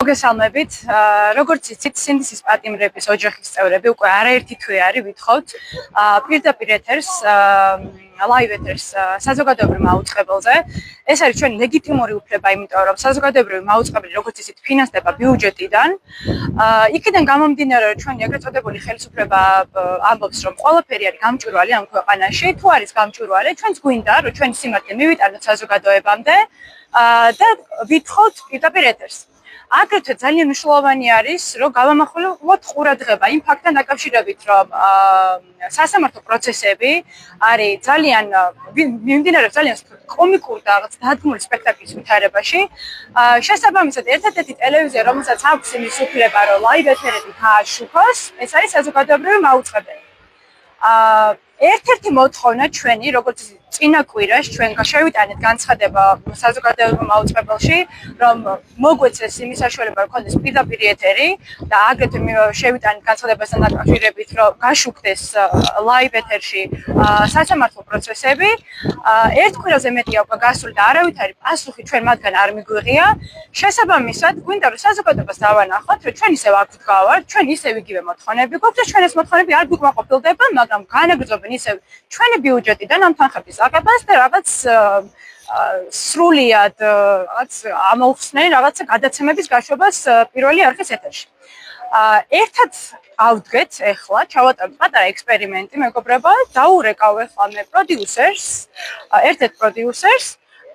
მოგესალმებით. როგორც იცით, სინდისის პატიმრების ოჯახის წევრები უკვე არაერთი თვე არის ვითხოვთ პირდაპირ ეთერს, ლაივ ეთერს საზოგადოებრივ მაუწყებელზე. ეს არის ჩვენი ლეგიტიმური უფლება, იმიტომ რომ საზოგადოებრივი მაუწყებელი, როგორც იცით, ფინანსდება ბიუჯეტიდან. იქიდან გამომდინარე, რომ ჩვენი ეგრეთ წოდებული ხელისუფლება ამბობს, რომ ყველაფერი არის გამჭვირვალე ამ ქვეყანაში. თუ არის გამჭვირვალე, ჩვენც გვინდა, რომ ჩვენი სიმართლე მივიტანოთ საზოგადოებამდე და ვითხოვთ პირდაპირ ეთერს. აგრეთვე ძალიან მნიშვნელოვანი არის, რომ გავამახვილოთ ყურადღება იმ ფაქტთან დაკავშირებით, რომ სასამართლო პროცესები არის მიმდინარეობს ძალიან კომიკური და რაღაც დადგმული სპექტაკლის ვითარებაში. შესაბამისად, ერთადერთი ტელევიზია, რომელსაც აქვს იმის უფლება, რომ ლაივ ეთერები გააშუქოს, ეს არის საზოგადოებრივი მაუწყებელი. ერთ-ერთი მოთხოვნა ჩვენი, როგორც წინა კვირას ჩვენ შევიტანეთ განცხადება საზოგადოებრივ მაუწყებელში, რომ მოგვეცეს იმის საშუალება, რომ ქონდეს პირდაპირ ეთერი და აგრეთვე შევიტანეთ განცხადებასთან დაკავშირებით, რომ გაშუქდეს ლაივ ეთერში სასამართლო პროცესები. ერთ კვირაზე მეტია უკვე გასული და არავითარი პასუხი ჩვენ მათგან არ მიგვიღია. შესაბამისად, გვინდა რომ საზოგადოებას დავანახოთ, რომ ჩვენ ისევ აქ ვდგავართ, ჩვენ ისევ იგივე მოთხოვნები გვაქვს და ჩვენ ეს მოთხოვნები არ გვიკმაყოფილდება, მაგრამ განაგრძობენ ისევ ჩვენი ბიუჯეტიდან ამ თანხების აღებას და რაღაც სრულიად რაღაც ამოხსნენ რაღაცა გადაცემების გაშვებას პირველი არხის ეთერში. ერთად ავდგეთ ახლა, ჩავატაროთ პატარა ექსპერიმენტი, მეგობრებო, დაურეკავ ახლა მე პროდიუსერს, ერთ-ერთ პროდიუსერს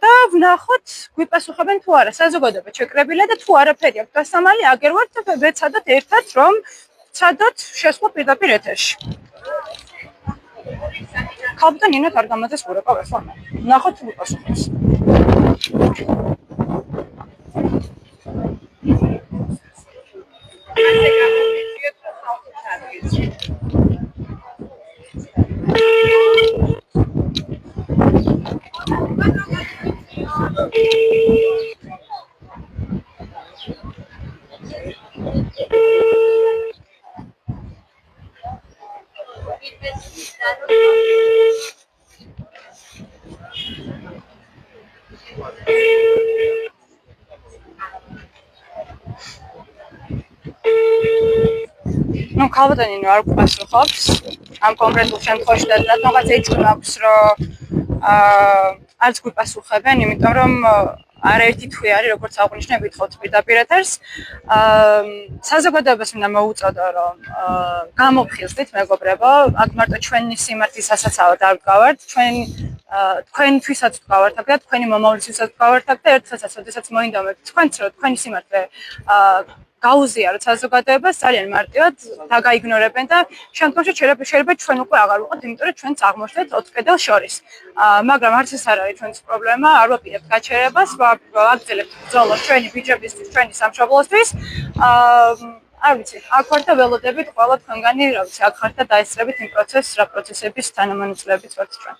და ვნახოთ, გვიპასუხებენ თუ არა საზოგადოება ჩეკრებილა და თუ არაფერი აქვს დასამალი, აგერ ვართ და ვეცადოთ ერთად, რომ ვცადოთ შესვლა პირდაპირ ეთერში. ქალბატონ ნინოთ არ გამოდის ვურეკავ ახლა მე. ვნახოთ თუ გვიპასუხებს. Ну, ქალბატონი არ გვპასუხობს ამ კონკრეტულ შემთხვევაში და რატომღაც ეჭვი მაქვს, რომ არც გვიპასუხებენ, იმიტომ რომ არაერთი თვე არის, როგორც აღვნიშნე, ვითხოვთ პირდაპირ ეთერს. საზოგადოებას მინდა მოუწოდო, რომ გამოფხიზლდით, მეგობრებო, აქ მარტო ჩვენი სიმართლის ასაცავად არ ვდგავართ, თქვენთვისაც ვდგავართ აქ და თქვენი მომავლისთვისაც ვდგავართ აქ და ერთადაც, როდესაც მოინდომებთ თქვენც, რომ თქვენი სიმართლე გაუზიაროთ საზოგადოებას, ძალიან მარტივად დაგაიგნორებენ და შემდგომში შეიძლება ჩვენ უკვე აღარ ვიყოთ, იმიტომ რომ ჩვენც აღმოჩნდეთ 4 კედელს შორის. მაგრამ არც ეს არ არის ჩვენს პრობლემა, არ ვაპირებთ გაჩერებას, ვაგრძელებთ ბრძოლას ჩვენი ბიჭებისთვის, ჩვენი სამშობლოსთვის. არ ვიცი, აქ ვარ და ველოდებით ყველა თქვენგანი, რა ვიცი, აქ ხართ და დაესწრებით იმ პროცესს, რა პროცესების თანამონაწილეებიც ვართ ჩვენ.